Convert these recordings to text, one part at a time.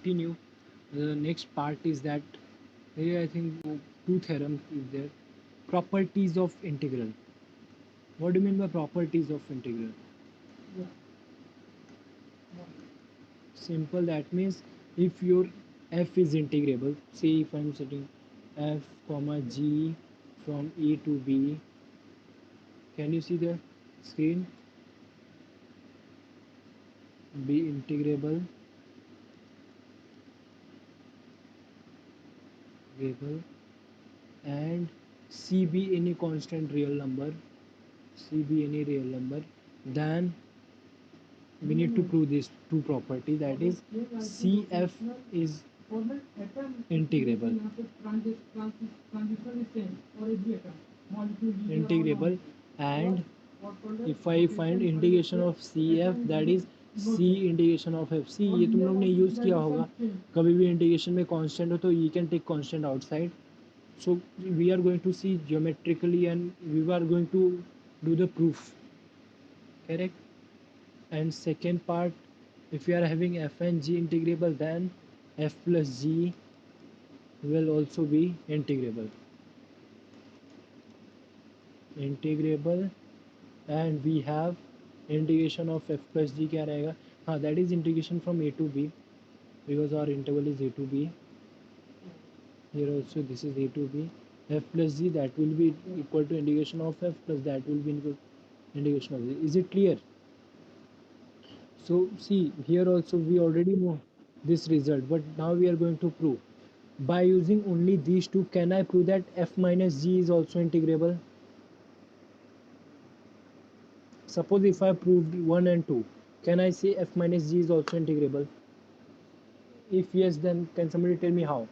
continue. The next part is that here I think two theorems is there. Properties of integral. What do you mean by properties of integral? Simple, that means if your f is integrable, say if I'm setting f comma g from a to b, can you see the screen? Be integrable and c be any constant real number, c be any real number, then we need to prove this two property, that is cf is integrable. Integrable, and if I find integration of cf, that is c integration of F C, ये तुम लोग ने use किया होगा कभी भी integration में constant हो तो you can take constant outside. So we are going to see geometrically and we are going to do the proof, correct? And second part, if we are having f and g integrable, then f plus g will also be integrable. And we have integration of f plus g क्या रहेगा, हाँ, that is integration from a to b, because our interval is a to b. Here also this is a to b. F plus g, that will be equal to integration of f plus that will be integration of g. Is it clear? So see, here also we already know this result, but now we are going to prove by using only these two. Can I prove that f minus g is also integrable? Suppose if I proved 1 and 2, can I say f minus g is also integrable? If yes, then can somebody tell me how?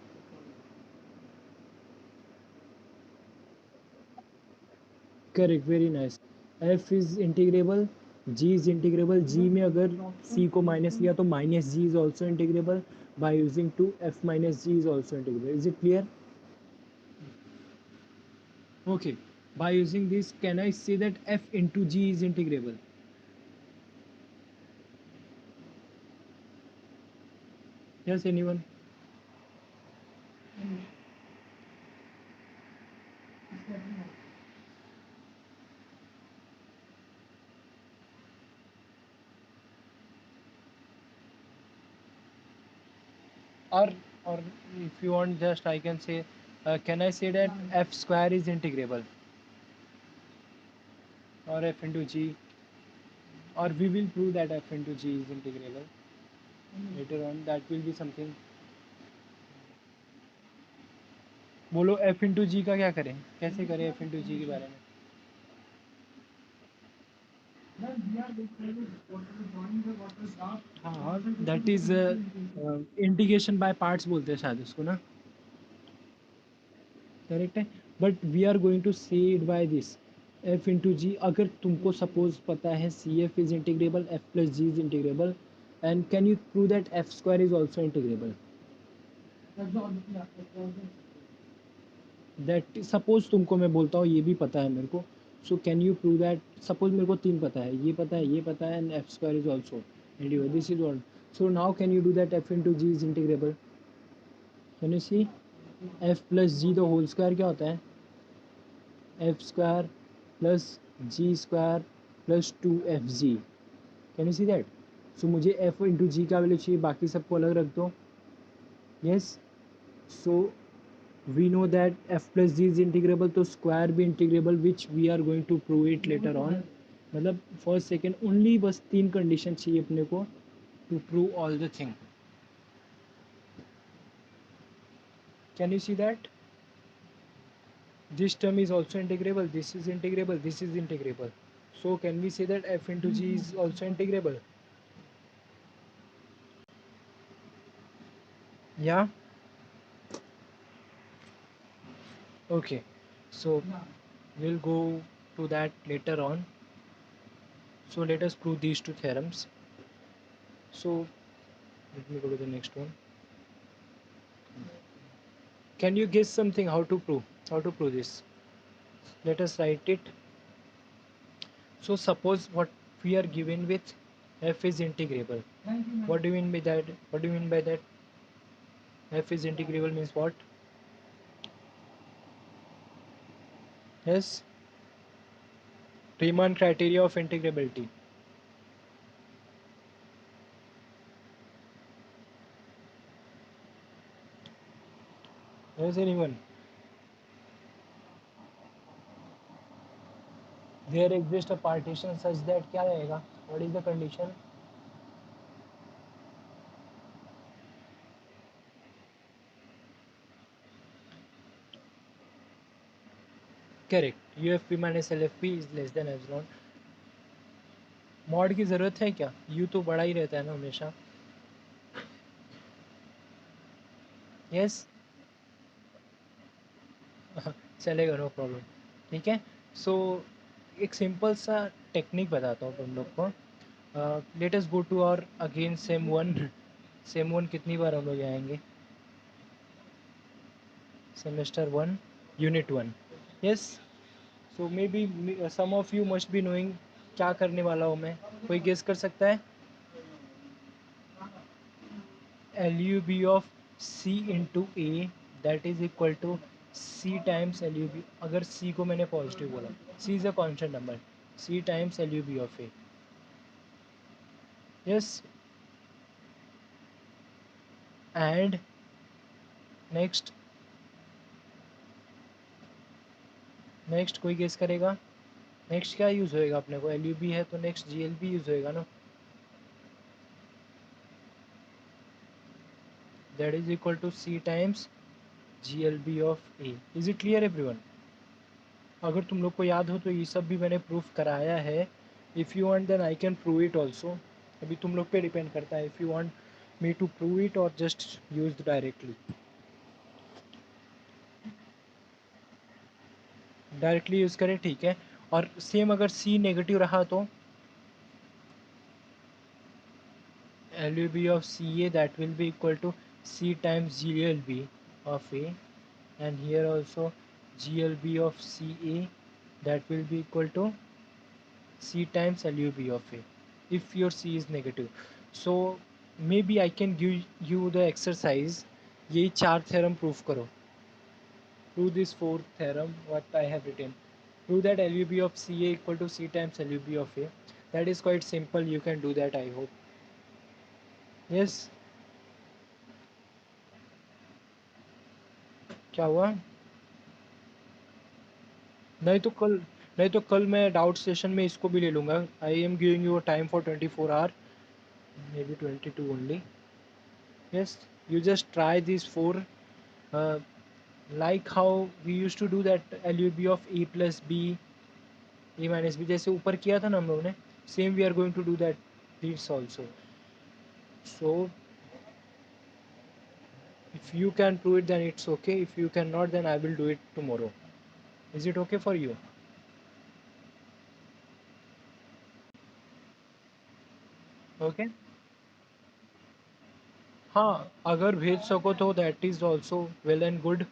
Correct, very nice. f is integrable, g is integrable. g में अगर c को minus लिया तो minus g is also integrable. By using 2, f minus g is also integrable. Is it clear? Okay. By using this, can I say that f into g is integrable? Yes, anyone? Or or if you want, just I can say, can I say that f square is integrable? Or f into g? Or we will prove that f into g is integrable later on. That will be something. बोलो f into g का क्या करें, कैसे करें f into g के बारे में? हाँ, that is integration by parts बोलते हैं शायद उसको ना, करेक्ट है. But we are going to see it by this f into G. अगर तुमको सपोज पता है सी F is integrable, f plus G is integrable, and can you prove that f square is also integrable? That suppose तुमको मैं बोलता हूँ ये भी पता है मेरे को, so can you prove that? Suppose मेरे को तीन पता है, ये पता है, ये पता है, and f square is also integrable. This is all. So now can you do that f into G is integrable? Can you see? f plus G the whole square क्या होता है? f square plus G square plus 2fg. Can you see that? So मुझे f into जी का value चाहिए, बाकी सबको अलग रख दो. Yes. So we know that f plus G is integrable, तो स्क्वायर भी integrable, which we are going to prove it later on. मतलब फर्स्ट सेकेंड ओनली, बस तीन कंडीशन चाहिए अपने को to prove all the thing. Can you see that? This term is also integrable, this is integrable, this is integrable. So can we say that f into g is also integrable? Yeah. Okay, so we'll go to that later on. So let us prove these two theorems. So let me go to the next one. Can you guess something how to prove this? Let us write it. So suppose what we are given with f is integrable. What do you mean by that? F is integrable means what? Yes, Riemann criteria of integrability. Yes, anyone? There exists a partition such that क्या रहेगा? What is the condition? Correct. UFP minus LFP is less than epsilon. Mod की ज़रूरत है क्या? You तो बड़ा ही रहता है ना हमेशा. यस. चलेगा, नो प्रॉब्लम. ठीक है. सो एक सिंपल सा टेक्निक बताता हूँ तुम लोग को. Let us go to our again same one. Same one कितनी बार हम लोग आएंगे? Semester one, unit one. Yes. So maybe some of you must be knowing क्या करने वाला हूँ मैं. कोई गेस कर सकता है? L U B of C into A that is equal to C times L U B. अगर सी को मैंने पॉजिटिव बोला, C is a constant number, C times L U B of A. Yes. And next, next कोई guess करेगा? Next क्या use होएगा अपने को? एल यू बी है तो next G L B use होएगा ना. That is equal to C times G L B of A. Is it clear everyone? अगर तुम लोग को याद हो तो ये सब भी मैंने प्रूफ कराया है. If you want then I can prove it also. अभी तुम लोग पे डिपेंड करता है if you want me to prove it और just use directly. Directly use करें, ठीक है. और सेम अगर सी नेगेटिव रहा तो L U B of C A that will be equal to C times G L B of A. And here also G L B of C A that will be equal to C times LUB of A if your C is negative. So maybe I can give you the exercise. यही चार theorem prove करो. Prove this fourth theorem what I have written. Prove that LUB of CA equal to C times LUB of A. That is quite simple. You can do that, I hope. Yes. क्या हुआ? नहीं तो कल, नहीं तो कल मैं doubt session में इसको भी ले लूँगा. I am giving you time for 24 hours, may be 22 only. Yes, you just try these four, uh, like how we used to do that LUB of A plus B, A minus B जैसे ऊपर किया था ना हम लोगों ने. Same we are going to do that this also. So if you can prove it then it's okay. If you cannot then I will do it tomorrow. Is it okay for you? Okay. हाँ, अगर भेज सको तो that is also well and good.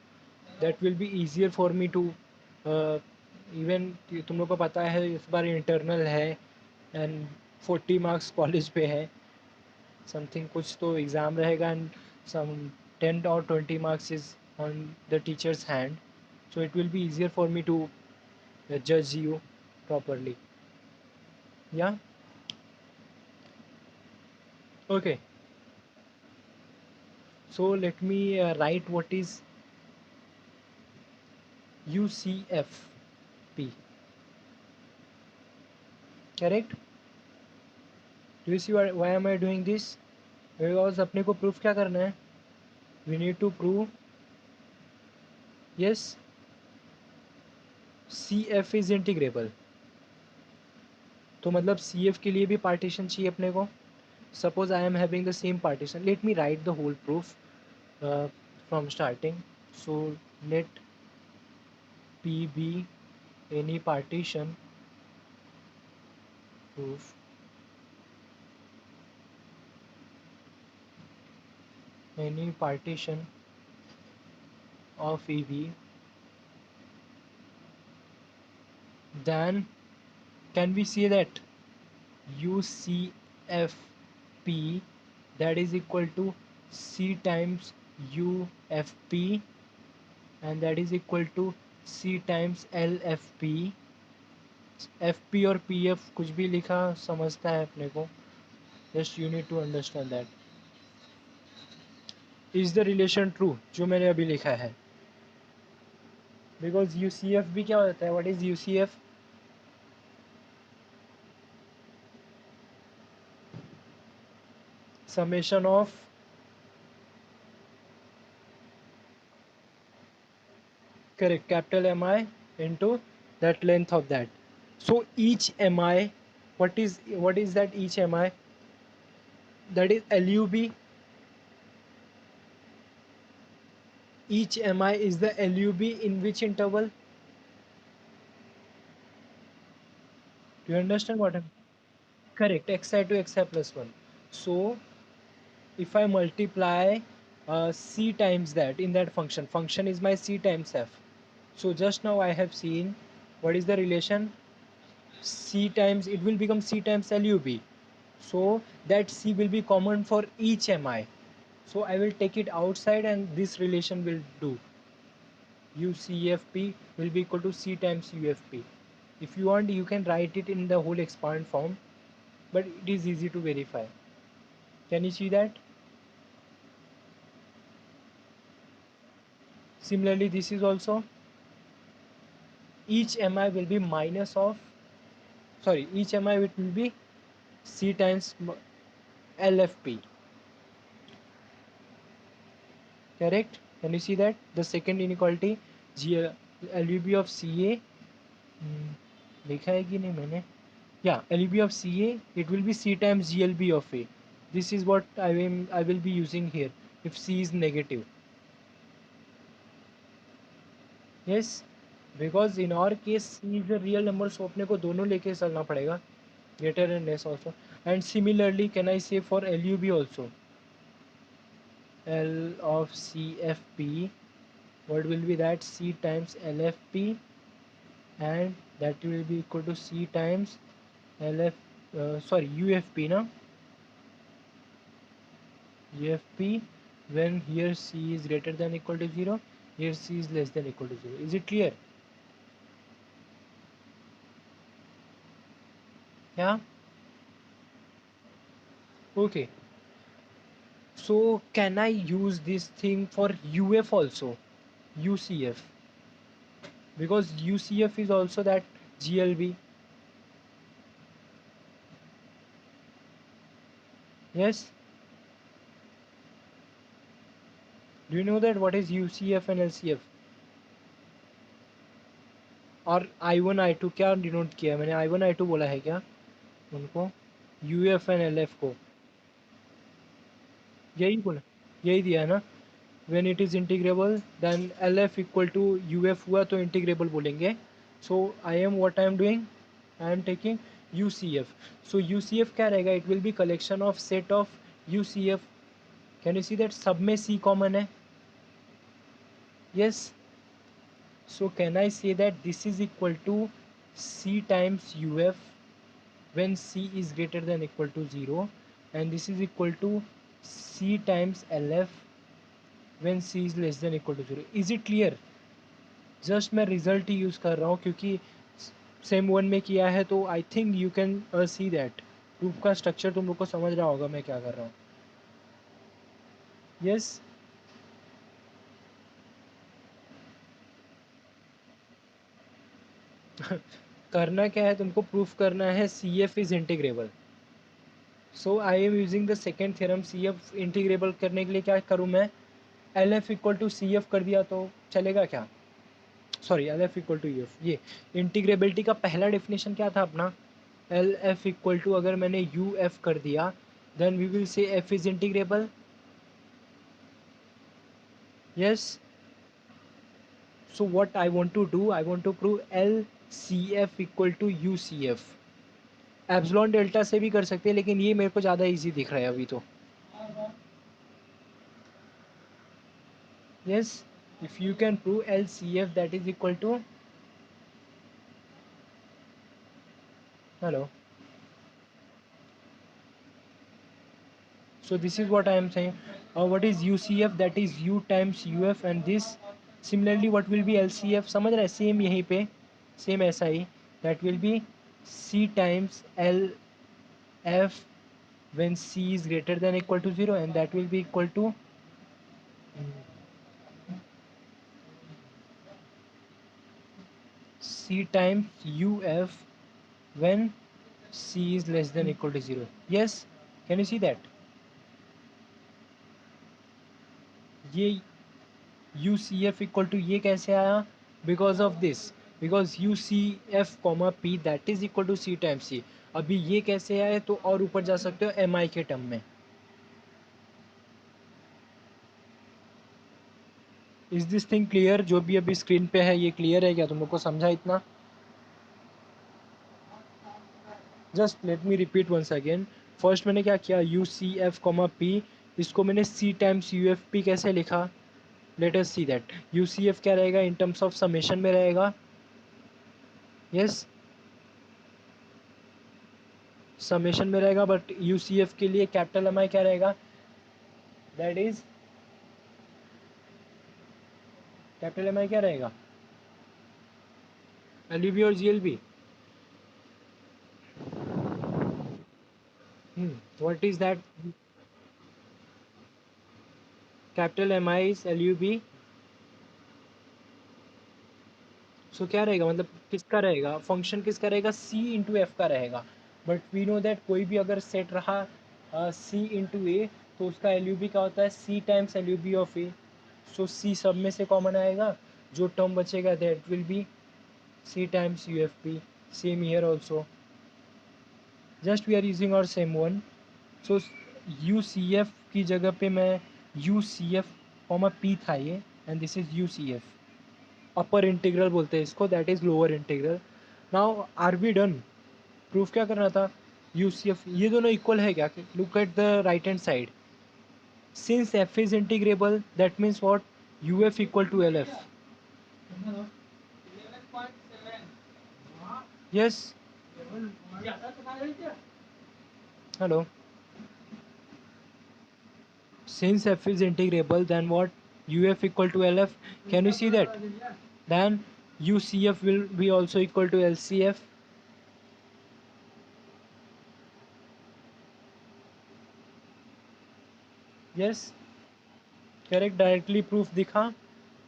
That will be easier for me to even. तुम लोग को पता है इस बार इंटरनल है एंड 40 मार्क्स कॉलेज पे है. समथिंग कुछ तो एग्ज़ाम रहेगा and some 10 or 20 marks is on the teacher's hand. So it will be easier for me to जज you properly. Yeah. Okay. So let me write what is UCFP. Correct? Do you see why am I doing this? Because अपने को proof क्या करना है? We need to prove, yes, CF is integrable. तो मतलब CF के लिए भी पार्टीशन चाहिए अपने को. Suppose I am having the same partition. Let me write the whole proof from starting. So let P be any partition proof, any partition of EV, then can we say that UCFP that is equal to C times UFP and that is equal to C times LFP. FP और PF कुछ भी लिखा समझता है अपने को, just you need to understand that. Is the relation true जो मैंने अभी लिखा है? Because UCF भी क्या होता है? What is UCF? Summation of correct capital MI into that length of that. So each MI, what is that each MI? That is LUB. Each MI is the LUB in which interval? Do you understand what I'm? Correct. Xi to xi plus 1. So if I multiply c times that in that function is my c times f. So just now I have seen what is the relation, c times, it will become c times LUB. So that c will be common for each mi. So I will take it outside and this relation will do. UCFP will be equal to c times UFP. If you want you can write it in the whole expand form, but it is easy to verify. Can you see that? Similarly this is also, each mi will be minus of, sorry, each mi will be c times LFP. Correct? Can you see that? The second inequality LUB of CA, लिखा है कि नहीं मैंने? Yeah, LUB of CA, it will be C times GLB of A. This is what I will be using here if C is negative. Yes, because in our case C is a real number, so अपने को दोनों लेके चलना पड़ेगा, greater and less also. And similarly, can I say for LUB also? L of CFP, what will be that? C times LFP, and that will be equal to C times UFP now. UFP when here C is greater than equal to 0, here C is less than equal to 0. Is it clear? Yeah. Okay. So can I use this thing for UF also? UCF, because UCF is also that GLB. Yes. Do you know that what is UCF and LCF? और I1 I2 क्या denote किया है मैंने? I1 I2 बोला है क्या उनको? UF and LF को यही बोला, यही दिया है ना? when it is integrable then LF equal to UF हुआ तो इंटीग्रेबल बोलेंगे. So I am what I am doing, I am taking UCF. So UCF क्या रहेगा? It will be collection of set of UCF. Can you see that सब में C common है? Yes. So can I say that this is equal to C times UF when C is greater than equal to 0, and this is equal to C times LF when C is less than equal to 0. Is it clear? Just मैं result ही use कर रहा हूँ क्योंकि same one में किया है, तो I think you can see that proof का स्ट्रक्चर तुम लोग को समझ रहा होगा मैं क्या कर रहा हूँ. यस. करना क्या है तुमको? प्रूफ करना है सी F is integrable. So I am using the second theorem. C F integrable करने के लिए क्या करूँ मैं? L F equal to C F कर दिया तो चलेगा क्या? Sorry, L F equal to U F. ये इंटीग्रेबिलिटी का पहला डेफिनेशन क्या था अपना? एल एफ इक्वल टू, अगर मैंने यू एफ कर दिया then we will say F is integrable. Yes. So what I want to do, I want to prove L C F equal to U C F. Epsilon delta से भी कर सकते हैं लेकिन ये मेरे को ज़्यादा इजी दिख रहा है अभी तो. Yes. If you can prove L C F that is equal to, hello, so this is what I am saying. what is UCF? That is U times UF, and this similarly what will be LCF? समझ रहे हैं? Same यहीं पे same ऐसा ही, that will be C times LF when C is greater than equal to 0, and that will be equal to C times UF when C is less than equal to 0. Yes, can you see that? ये UCF equal to ये कैसे आया? Because of this, because UCF comma P that is equal to C time C. अभी ये कैसे आए? तो और ऊपर जा सकते हो MI के टर्म में. Is this thing clear? जो भी अभी स्क्रीन पे है ये क्लियर है क्या? तुम लोग को समझा इतना? Just let me repeat once again. First मैंने क्या किया? UCF कॉमा P, इसको मैंने C टाइम्स UFP कैसे लिखा? Let us see that. UCF क्या रहेगा? इन टर्म्स ऑफ समेशन में रहेगा. यस, समेशन में रहेगा. बट UCF के लिए कैपिटल MI क्या रहेगा? दैट इज कैपिटल MI क्या रहेगा? LUB और GLB. What is that? Capital MI is LUB. सो क्या रहेगा? मतलब किसका रहेगा? फंक्शन किसका रहेगा? C इंटू एफ का रहेगा. बट वी नो दैट कोई भी अगर सेट रहा C इंटू ए, तो उसका LUB क्या होता है? C times LUB of A. So C सब में से कॉमन आएगा. जो टर्म बचेगा that will B C times UFP. Same here also. Just we are using our same one. So UCF की जगह पे मैं UCF P था ये, and this is UCF. Upper integral बोलते हैं इसको, that is lower integral. Now are we done? Proof क्या करना था? UCF ये दोनों इक्वल है क्या? Look at the right hand side. Since F is integrable that means what? UF equal to LF. Yes, hello. Since F is integrable, then what? UF equal to LF. Can you see that? Then UCF will be also equal to LCF. Yes, correct. Directly proof दिखा.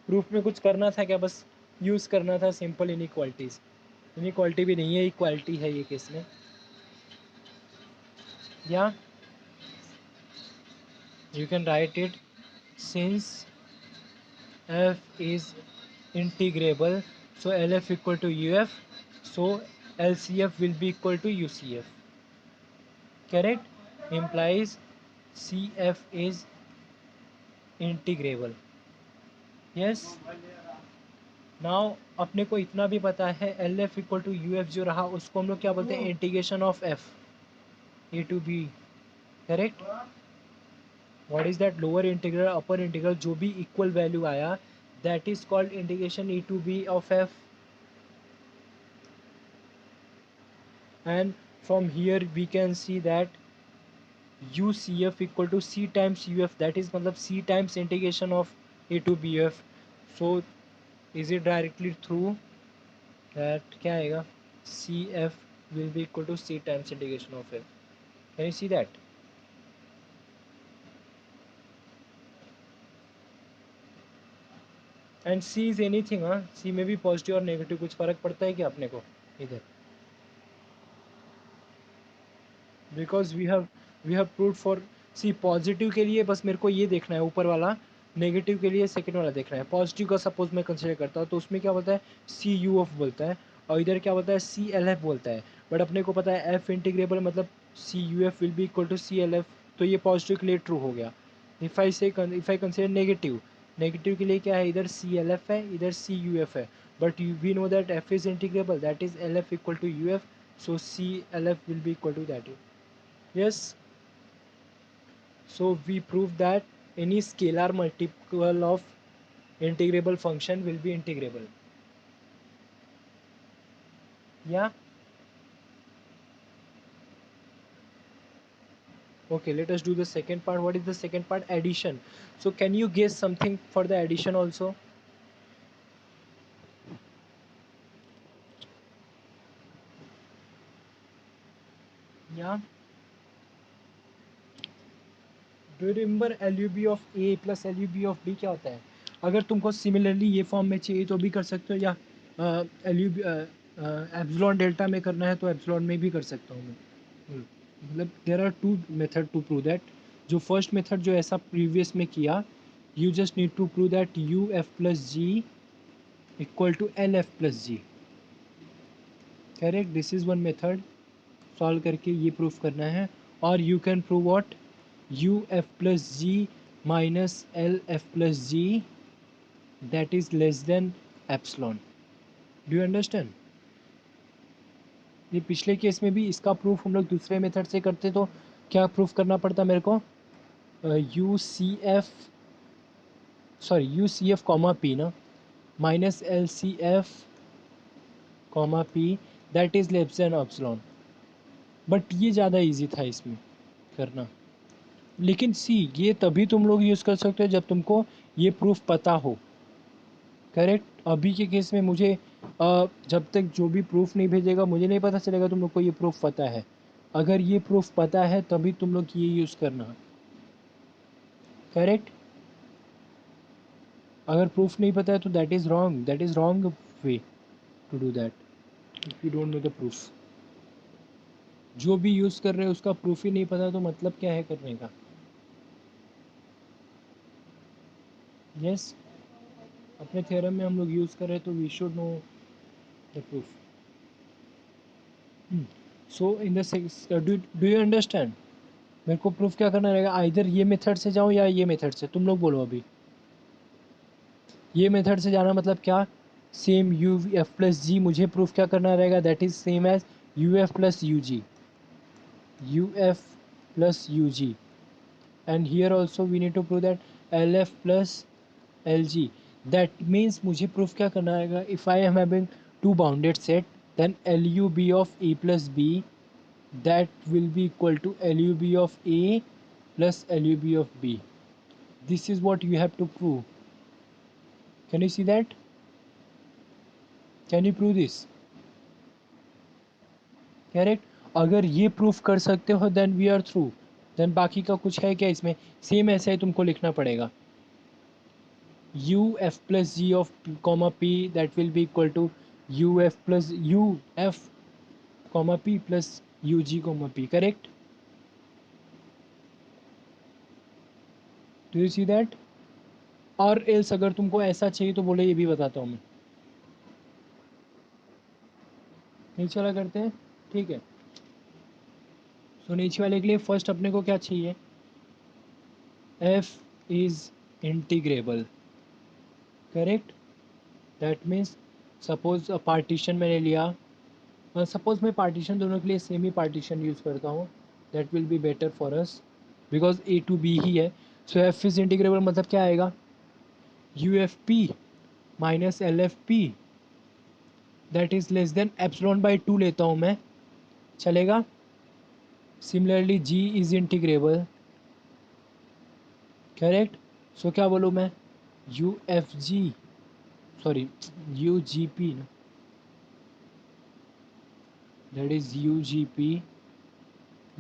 Proof में कुछ करना था क्या? बस use करना था simple inequalities. Inequality भी नहीं है, इक्वालिटी है ये केस में. या you can write it. Since F is integrable, so LF equal to UF, so LCF will be equal to UCF. Correct? Implies CF is integrable. Yes. Now अपने को इतना भी पता है LF इक्वल टू UF जो रहा उसको हम लोग क्या बोलते हैं? Integration of F A to B. Correct? What is that? Lower integral upper integral जो भी इक्वल वैल्यू आया that is called integration A to B of F. And from here we can see that UCF equal to C times UF, that is मतलब C times integration of A to BF. So is it directly through that? क्या आएगा? CF will be equal to C times integration of F. Can you see that? And C is anything. हाँ, C में भी positive और negative कुछ फर्क पड़ता है क्या अपने को इधर? Because we have prove for C. Positive के लिए बस मेरे को ये देखना है ऊपर वाला, नेगेटिव के लिए सेकंड वाला देखना है. पॉजिटिव का सपोज मैं कंसिडर करता हूँ तो उसमें क्या बोलता है? CUF बोलता है, और इधर क्या बोलता है? CLF बोलता है. बट अपने को पता है F इंटीग्रेबल मतलब CUF will be equal to CLF. तो ये पॉजिटिव के लिए ट्रू हो गया. If I consider negative, negative के लिए क्या है? इधर CLF है, इधर CUF है. But we know that F is integrable, that is LF equal to UF. So CLF will be equal to that. Yes, so we prove that any scalar multiple of integrable function will be integrable. Yeah, Okay, let us do the second part. What is the second part? Addition. So can you guess something for the addition also? Yeah. Do you remember LUB of A plus LUB of B क्या होता है? अगर तुमको similarly ये form में चाहिए तो भी कर सकते हो, या LUB एप्सिलॉन डेल्टा में करना है तो एप्सिलॉन में भी कर सकता हूँ मैं। मतलब there are two method to prove that. जो फर्स्ट मेथड जो ऐसा प्रीवियस में किया, you just need to prove that U F plus G equal to L F plus G. Correct, this is one method. Solve करके ये proof करना है. और you can prove what? U F plus G minus L F plus G that is less than epsilon. Do you understand? ये पिछले case में भी इसका प्रूफ हम लोग दूसरे मेथड से करते तो क्या प्रूफ करना पड़ता मेरे को? U C F, sorry U C F comma P ना, minus L C F comma P that is less than epsilon. But ये ज़्यादा इजी था इसमें करना. लेकिन सी, ये तभी तुम लोग यूज़ कर सकते हो जब तुमको ये प्रूफ पता हो. करेक्ट. अभी के केस में मुझे जब तक जो भी प्रूफ नहीं भेजेगा मुझे नहीं पता चलेगा तुम लोग को ये प्रूफ पता है. अगर ये प्रूफ पता है तभी तुम लोग ये यूज़ करना. करेक्ट. अगर प्रूफ नहीं पता है तो that is wrong, that is wrong way to do that if you don't know the proof. जो भी यूज़ कर रहे हो उसका प्रूफ ही नहीं पता तो मतलब क्या है करने का? यस, अपने थ्योरम में हम लोग यूज़ कर रहे हैं तो we should know the proof. So in the do you understand? मेरे को प्रूफ क्या करना रहेगा? आइदर ये मेथड से जाऊँ या ये मेथड से. तुम लोग बोलो अभी. ये मेथड से जाना मतलब क्या? Same U F plus G मुझे प्रूफ क्या करना रहेगा? That is same as U F plus U G. U F plus U G. And here also we need to prove that L F plus L G. That means मुझे proof क्या करना रहेगा? If I am having two bounded set then L U B of A plus B that will be equal to LUB of A plus LUB of B. This is what you have to prove. Can you see that? Can you prove this? Correct. अगर ये proof कर सकते हो then we are through. Then बाकी का कुछ है क्या इसमें? सेम ऐसा ही तुमको लिखना पड़ेगा. U F plus G of comma P that will be equal to U F plus U F comma P plus U G comma P. Correct. Do you see that? और एल्स अगर तुमको ऐसा चाहिए तो बोले, ये भी बताता हूँ मैं. नहीं चला करते हैं. ठीक है. सो नीचे वाले के लिए फर्स्ट अपने को क्या चाहिए? F is integrable. Correct. That means suppose partition मैंने लिया. सपोज मैं पार्टीशन दोनों के लिए सेम ही पार्टीशन यूज़ करता हूँ. That will be better for us because A to B ही है. सो एफ इज़ इंटीग्रेबल मतलब क्या आएगा? U F P minus L F P that is less than epsilon by two लेता हूँ मैं. चलेगा. Similarly G is integrable. Correct. So क्या बोलूँ मैं? U F G, sorry U G P ना, that is U G P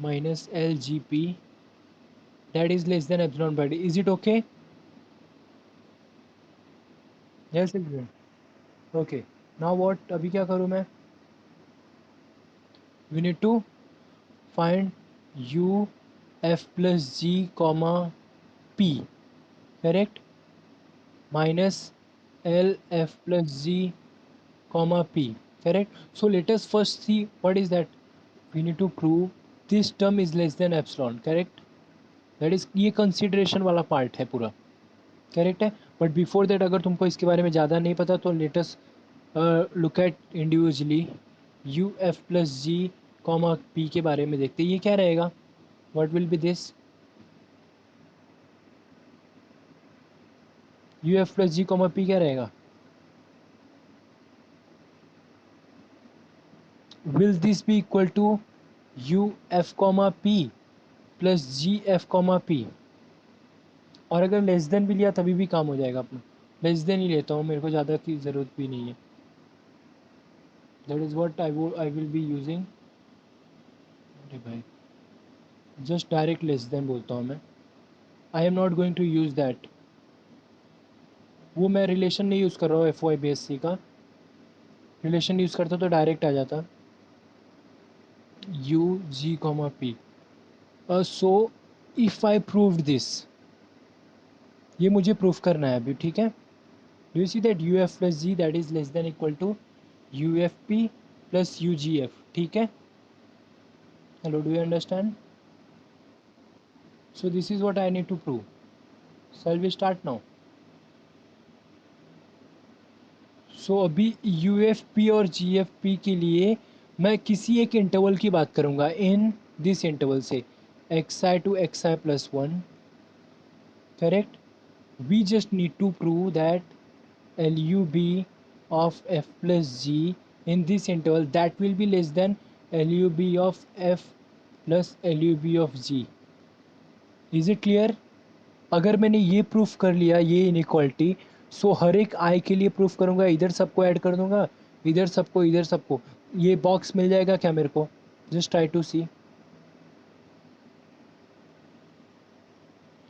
minus L G P that is less than epsilon by D. Is it okay? Yes. Okay. Now what? अभी क्या करूँ मैं? We need to find U F plus G comma P. Correct. Minus L F plus G comma p. Correct. So let us first see what is that. We need to prove this term is less than epsilon. Correct. That is ये consideration वाला part है पूरा. Correct है. But before that अगर तुमको इसके बारे में ज़्यादा नहीं पता तो let us look at individually. u f plus g comma p के बारे में देखते हैं. ये क्या रहेगा? What will be this? u f plus g comma p क्या रहेगा? Will this be equal to u f comma p plus G F comma P, और अगर लेस देन भी लिया तभी भी काम हो जाएगा अपना। लेस देन ही लेता हूँ, मेरे को ज़्यादा की ज़रूरत भी नहीं है। That is what I will be using. अरे भाई, जस्ट डायरेक्ट लेस देन बोलता हूँ मैं। I am not going to use that. वो मैं रिलेशन नहीं यूज़ कर रहा हूँ F Y B S C का। रिलेशन यूज़ करता तो डायरेक्ट आ जाता U G comma P. So if I proved this, ये मुझे प्रूफ करना है अभी, ठीक है। Do you see that U F plus G that is less than equal to U F P plus U G F, ठीक है। Hello, do you understand? So this is what I need to prove. Shall we start now? So अभी U F P और जी F P के लिए मैं किसी एक interval की बात करूँगा, इन दिस इंटरवल से X I to X I plus one, correct. We just need to prove that LUB of f plus g in this interval that will be less than LUB of f plus LUB of g. Is it clear? अगर मैंने ये proof कर लिया ये inequality, सो हर एक आई के लिए proof करूँगा, इधर सबको ऐड कर दूंगा, इधर सबको, इधर सबको, ये बॉक्स मिल जाएगा क्या मेरे को? Just try to see.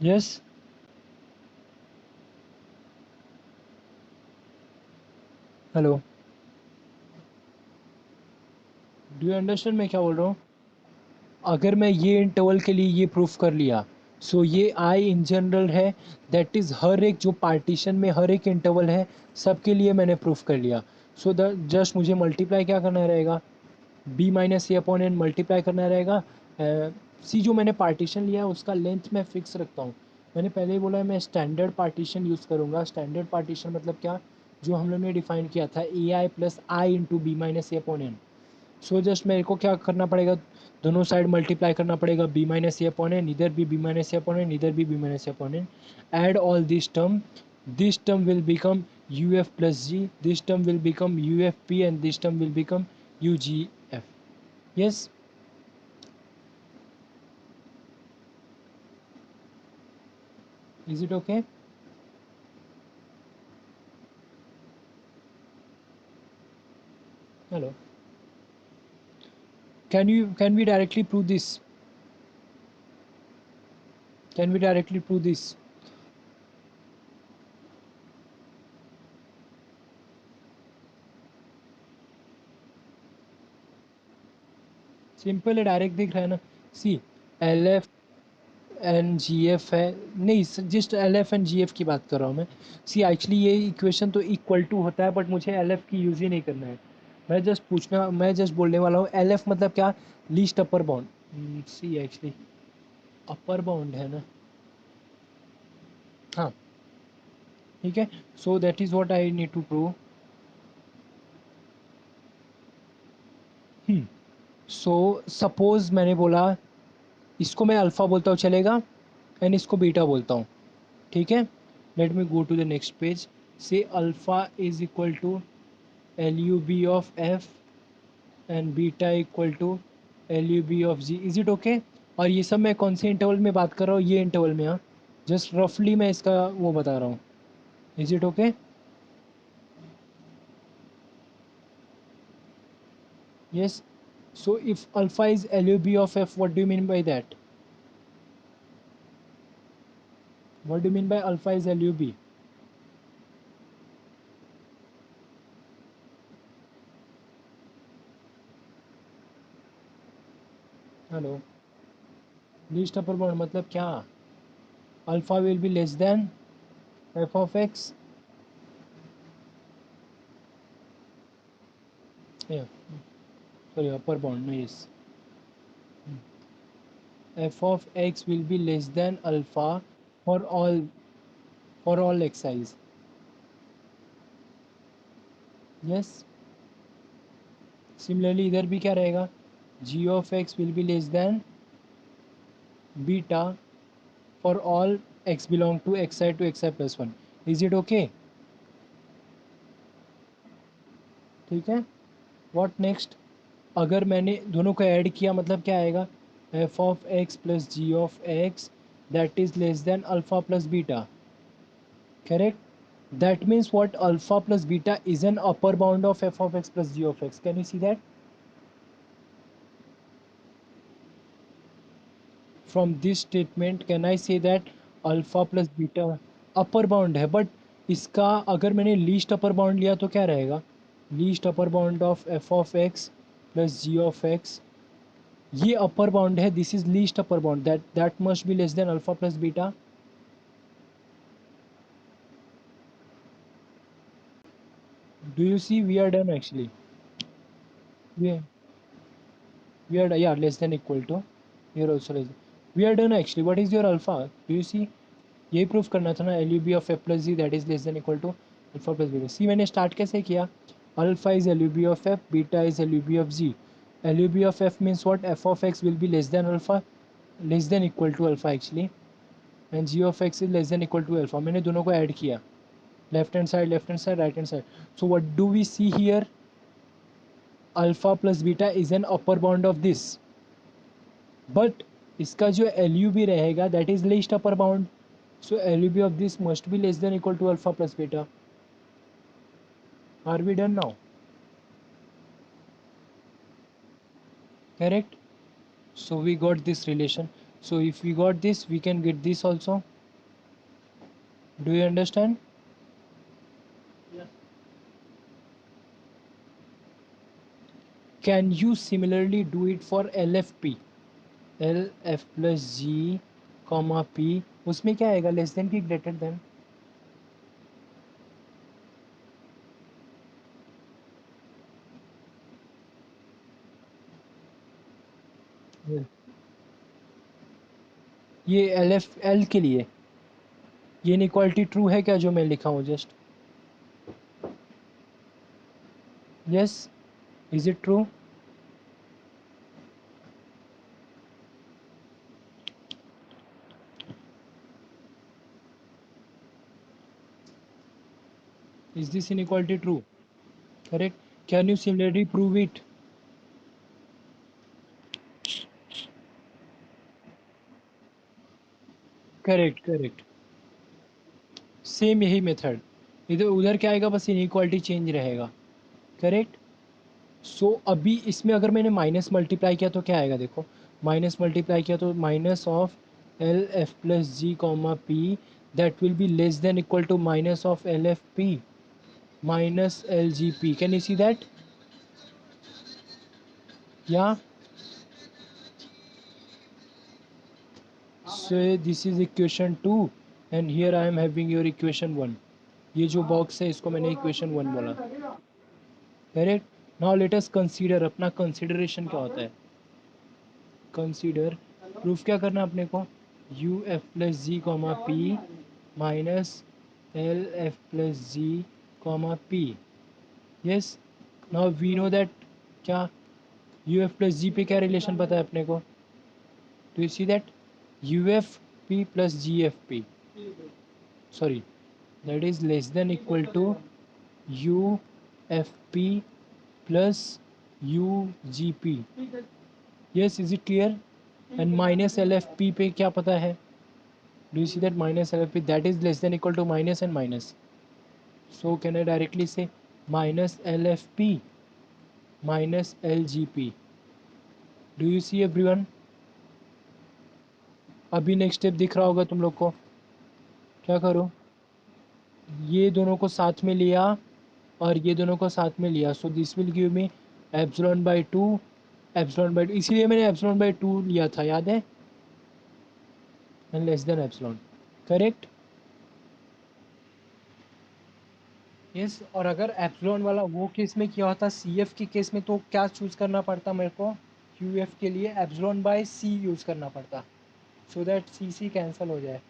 Yes, hello, do you understand मैं क्या बोल रहा हूँ? अगर मैं ये इंटरवल के लिए ये प्रूफ कर लिया, सो ये आई इन जनरल है, दैट इज़ हर एक जो पार्टीशन में हर एक इंटरवल है सबके लिए मैंने प्रूफ कर लिया। सो द जस्ट मुझे मल्टीप्लाई क्या करना रहेगा, B minus A upon N multiply करना रहेगा। सी जो मैंने पार्टीशन लिया है उसका लेंथ मैं फिक्स रखता हूँ। मैंने पहले ही बोला है मैं स्टैंडर्ड पार्टीशन यूज़ करूँगा। स्टैंडर्ड पार्टीशन मतलब क्या, जो हम लोग ने डिफाइन किया था ए आई plus I into B minus A upon N. So just मेरे को क्या करना पड़ेगा, दोनों साइड मल्टीप्लाई करना पड़ेगा, B minus A upon N, इधर भी B minus A upon N, इधर भी B minus A upon N. Add all this term will become U F plus G, this term will become U F P and this term will become U G F. Yes, is it okay? Hello, can we directly prove this? Can we directly prove this? Simple है, direct दिख रहा है ना। सी, L F and G F है, नहीं just L F and G F की बात कर रहा हूँ मैं। सी एक्चुअली ये इक्वेशन तो इक्वल टू होता है, बट मुझे एल एफ की यूज़ ही नहीं करना है। मैं जस्ट बोलने वाला हूँ एल एफ मतलब क्या, least upper bound. See actually upper bound है ना, हाँ, ठीक है। So that is what I need to prove. So suppose मैंने बोला इसको मैं अल्फ़ा बोलता हूँ, चलेगा? एंड इसको बीटा बोलता हूँ, ठीक है। Let me go to the next page. Say alpha is equal to L U B of F and beta equal to L U B of G. Is it okay? और ये सब मैं कौन से इंटरवल में बात कर रहा हूँ, ये इंटरवल में, हाँ, जस्ट रफली मैं इसका वो बता रहा हूँ। Is it okay? Yes. So if alpha is L U B of F, what do you mean by that? What do you mean by alpha is L U B? Hello, least upper bound मतलब क्या? Alpha will be less than F of X, sorry upper bound, no, yes, f of x will be less than alpha for all xi's. Yes. Similarly इधर भी क्या रहेगा, g of x will be less than beta for all x belong to xi to xi plus 1. Is it okay? ठीक है। What next? अगर मैंने दोनों को ऐड किया मतलब क्या आएगा, f of x plus g of x that is less than alpha plus beta. Correct? That means what? Alpha plus beta is an upper bound of f of x plus g of x. Can you see that? From this statement can I say that alpha plus beta upper bound है, but इसका अगर मैंने least upper bound लिया तो क्या रहेगा? Least upper bound of F of X plus G of X, ये upper bound है, this is least upper bound, that must be less than alpha plus beta. Do you see we are done actually? We, we are, yeah, less than equal to. Here also less. We are done actually. What is your alpha? Do you see? यही proof करना था ना, L U B of F plus G that is less than equal to alpha plus beta. See मैंने start कैसे किया? Alpha is L U B of F, beta is L U B of G. L U B of F means what? F of X will be less than alpha, less than equal to alpha actually, and G of X is less than equal to alpha. मैंने दोनों को add किया, left hand side, left hand side, right hand side. So what do we see here? Alpha plus beta is an upper bound of this, but इसका जो L U B रहेगा that is least upper bound. So LUB of this must be less than equal to alpha plus beta. Are we done now? Correct? So we got this relation. So if we got this, we can get this also. Do you understand? Can you similarly do it for LFP? LF plus G comma P, उसमें क्या आएगा? Less than की greater than? ये L F L के लिए ये inequality true है क्या जो मैं लिखा हूँ just? Yes, is it true? Is this inequality true? Correct. Can you similarly prove it? Correct correct, same यही मेथड. इधर उधर क्या आएगा? बस इनइक्वालिटी चेंज रहेगा. करेक्ट. सो अभी इसमें अगर मैंने माइनस मल्टीप्लाई किया तो क्या आएगा? देखो, माइनस मल्टीप्लाई किया तो minus of L F plus G comma P that will be less than equal to minus of L F P minus L G P. Can you see that? या so this is equation 2 and here I am having your equation 1. ये जो box है इसको मैंने equation 1 बोला. Correct. Now let us consider. अपना consideration क्या होता है? कंसीडर प्रूफ क्या करना है अपने को? U F plus G comma P minus L F plus G comma P. Yes. Now we know that क्या यू एफ प्लस जी पे क्या रिलेशन पता है अपने को? Do you see that? U F P plus G F P, sorry, that is less than equal to U F P plus U G P. Yes, is it clear? And minus L F P पे क्या पता है? Do you see that minus L F P that is less than equal to minus and minus. So can I directly say minus L F P minus L G P. Do you see everyone? अभी next step दिख रहा होगा तुम लोग को. क्या करो? ये दोनों को साथ में लिया और ये दोनों को साथ में लिया. So this will give me epsilon by to, epsilon by to, इसीलिए मैंने एप्सिलॉन बाई टू लिया था, याद है? And less than epsilon. Correct. Yes. और अगर एप्सिलॉन वाला वो केस में किया होता सी एफ के केस में तो क्या चूज़ करना पड़ता मेरे को? क्यू एफ के लिए एप्सिलॉन बाय सी यूज़ करना पड़ता, so that C C cancel हो जाए.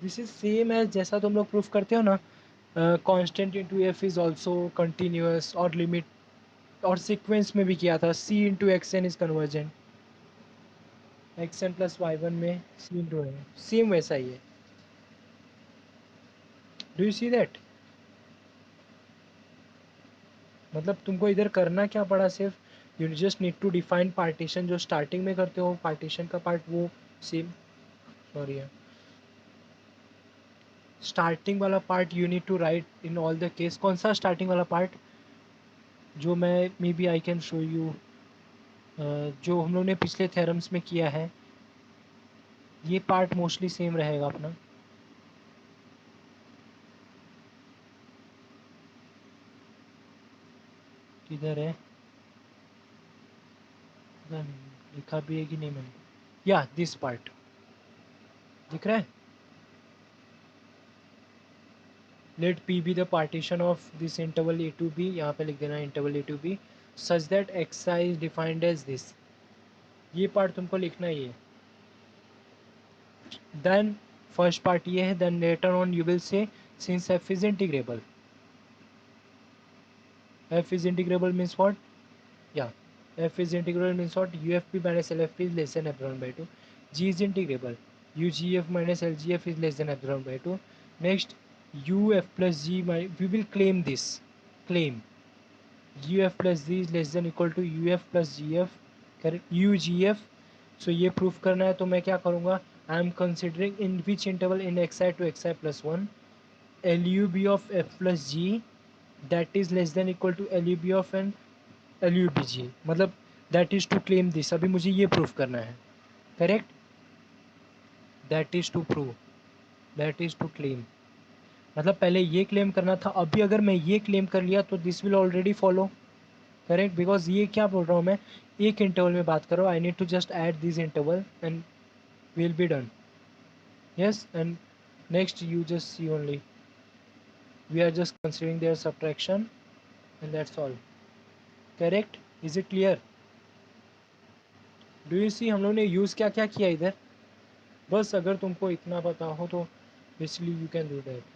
दिस इज सेम एज जैसा तुम लोग प्रूफ करते हो ना, constant into F is also continuous, और लिमिट और सीक्वेंस में भी किया था. C into X N is convergent, X N plus Y one में सी इंटू एन, सेम वैसा ही है. Do you see that? मतलब तुमको इधर करना क्या पड़ा, सिर्फ you just need to define partition, जो स्टार्टिंग में करते हो पार्टीशन का पार्ट वो सेम, सॉरी स्टार्टिंग वाला part you need to write in all the case. कौन सा स्टार्टिंग वाला पार्ट, जो मैं maybe I can show you, जो हम लोग ने पिछले थ्योरम्स में किया है, ये पार्ट मोस्टली सेम रहेगा अपना। किधर है, पता नहीं लिखा भी है कि नहीं मैंने, या दिस पार्ट दिख रहा है। Let P be the partition of this interval A to B, यहाँ पे लिख देना interval A to B, such that X I is defined as this, ये पार्ट तुमको लिखना ही है। देन फर्स्ट पार्ट ये है, then later on you will say since F is integrable, F is integrable means what, या F is integrable means what, U F P minus L F P is less than epsilon by two, G is integrable, U G F minus L G F is less than epsilon by two. Next U F plus G, we will claim this, claim U F plus G is less than equal to U F plus G F, correct, U G F. So ये proof करना है, तो मैं क्या करूँगा, I am considering in which interval in X I to X I plus one, L U B of F plus G that is less than equal to L U B of and L U B G, मतलब that is to claim this, अभी मुझे ये proof करना है, correct, that is to prove, that is to claim, मतलब पहले ये claim करना था, अभी अगर मैं ये क्लेम कर लिया तो this will already follow, correct, because ये क्या बोल रहा हूँ मैं, एक इंटरवल में बात करो, I need to just add this interval and will be done, yes, and next you just see only, we are just considering their subtraction and that's all, correct, is it clear, do you see हम लोग ने use क्या क्या किया इधर, बस अगर तुमको इतना पता हो तो basically you can do that.